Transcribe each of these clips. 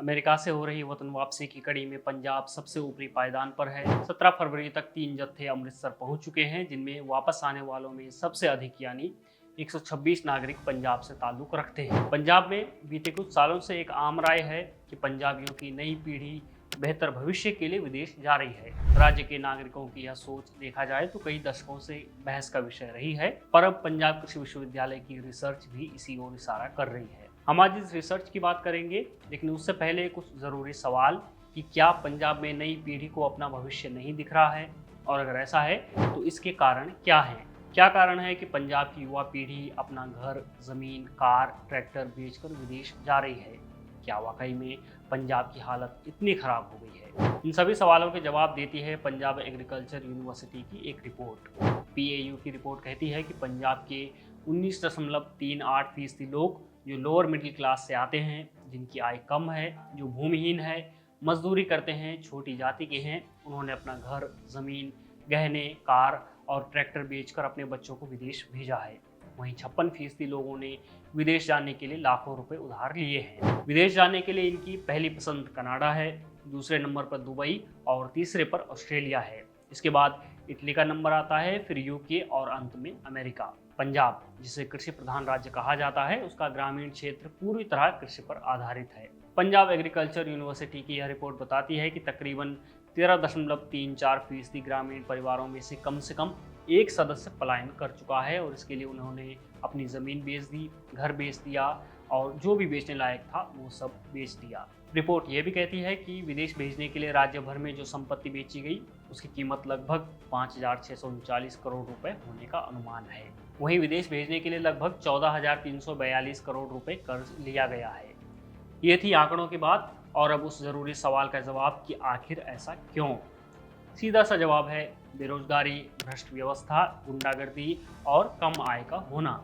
America से हो रही वतन वापसी की कड़ी में पंजाब सबसे ऊपरी पायदान पर है। 17 फरवरी तक 3 जत्थे अमृतसर पहुंच चुके हैं, जिनमें वापस आने वालों में सबसे अधिक यानी 126 नागरिक पंजाब से ताल्लुक रखते हैं। पंजाब में बीते कुछ सालों से एक आम राय है कि पंजाबियों की नई पीढ़ी बेहतर भविष्य के लिए विदेश जा रही है। राज्य के नागरिकों की यह सोच देखा जाए तो कई दशकों से बहस का विषय रही है, पर अब पंजाब कृषि विश्वविद्यालय की रिसर्च भी इसी ओर इशारा कर रही है। हम आज इस रिसर्च की बात करेंगे, लेकिन उससे पहले कुछ जरूरी सवाल कि क्या पंजाब में नई पीढ़ी को अपना भविष्य नहीं दिख रहा है, और अगर ऐसा है तो इसके कारण क्या है। क्या कारण है कि पंजाब की युवा पीढ़ी अपना घर, जमीन, कार, ट्रैक्टर बेचकर विदेश जा रही है। क्या वाकई में पंजाब की हालत इतनी खराब हो गई है? इन सभी सवालों के जवाब देती है पंजाब एग्रीकल्चर यूनिवर्सिटी की एक रिपोर्ट। PAU की रिपोर्ट कहती है कि पंजाब के 19.38% लोग जो लोअर मिडिल क्लास से आते हैं, जिनकी आय कम है, जो भूमिहीन है, मजदूरी करते हैं, छोटी जाति के हैं, उन्होंने अपना घर, जमीन, गहने, कार और ट्रैक्टर बेचकर अपने बच्चों को विदेश भेजा है। वहीं 56% लोगों ने विदेश जाने के लिए लाखों रुपए उधार लिए हैं। विदेश जाने के लिए इनकी पहली पसंद कनाडा है, दूसरे नंबर पर दुबई और तीसरे पर ऑस्ट्रेलिया है। इसके बाद इटली का नंबर आता है, फिर UK और अंत में अमेरिका। पंजाब, जिसे कृषि प्रधान राज्य कहा जाता है, उसका ग्रामीण क्षेत्र पूरी तरह कृषि पर आधारित है। पंजाब एग्रीकल्चर यूनिवर्सिटी की यह रिपोर्ट बताती है कि तकरीबन 13.34% ग्रामीण परिवारों में से कम एक सदस्य पलायन कर चुका है, और इसके लिए उन्होंने अपनी ज़मीन बेच दी, घर बेच दिया और जो भी बेचने लायक था वो सब बेच दिया। रिपोर्ट ये भी कहती है कि विदेश भेजने के लिए राज्य भर में जो संपत्ति बेची गई उसकी कीमत लगभग 5,639 करोड़ रुपए होने का अनुमान है। वहीं विदेश भेजने के लिए लगभग 14,342 करोड़ रुपए कर्ज लिया गया है। ये थी आंकड़ों की बात, और अब उस जरूरी सवाल का जवाब कि आखिर ऐसा क्यों। सीधा सा जवाब है बेरोजगारी, भ्रष्ट व्यवस्था, गुंडागर्दी और कम आय का होना।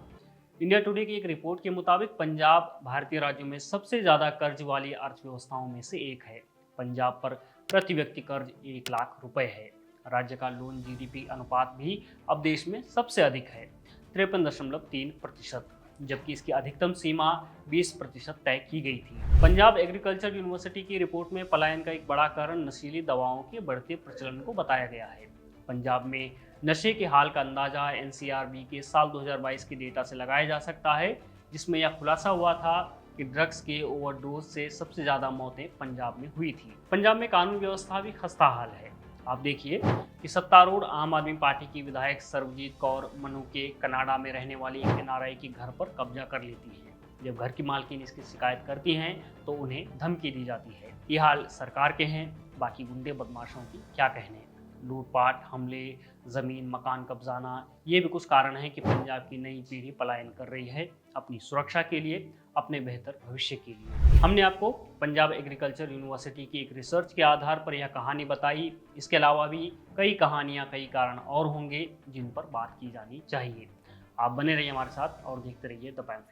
इंडिया टुडे की एक रिपोर्ट के मुताबिक पंजाब भारतीय राज्यों में सबसे ज्यादा कर्ज वाली अर्थव्यवस्थाओं में से एक है। पंजाब पर प्रति व्यक्ति कर्ज 1 लाख रुपए है। राज्य का लोन GDP अनुपात भी अब देश में सबसे अधिक है, 53.3%, जबकि इसकी अधिकतम सीमा 20% तय की गई थी। पंजाब एग्रीकल्चर यूनिवर्सिटी की रिपोर्ट में पलायन का एक बड़ा कारण नशीली दवाओं के बढ़ते प्रचलन को बताया गया है। पंजाब में नशे के हाल का अंदाजा NCRB के साल 2022 के डेटा से लगाया जा सकता है, जिसमें यह खुलासा हुआ था कि ड्रग्स के ओवरडोज से सबसे ज्यादा मौतें पंजाब में हुई थी। पंजाब में कानून व्यवस्था भी खस्ता हाल है। आप देखिए कि सत्तारूढ़ आम आदमी पार्टी की विधायक सर्वजीत कौर मनु के कनाडा में रहने वाली एक NRI के घर पर कब्जा कर लेती है। जब घर की मालकिन इसकी शिकायत करती हैं तो उन्हें धमकी दी जाती है। ये हाल सरकार के हैं, बाकी गुंडे बदमाशों की क्या कहने। लूटपाट, हमले, जमीन मकान कब्जाना, ये भी कुछ कारण हैं कि पंजाब की नई पीढ़ी पलायन कर रही है अपनी सुरक्षा के लिए, अपने बेहतर भविष्य के लिए। हमने आपको पंजाब एग्रीकल्चर यूनिवर्सिटी की एक रिसर्च के आधार पर यह कहानी बताई। इसके अलावा भी कई कहानियां, कई कारण और होंगे जिन पर बात की जानी चाहिए। आप बने रहिए हमारे साथ और देखते रहिए द प्राइम।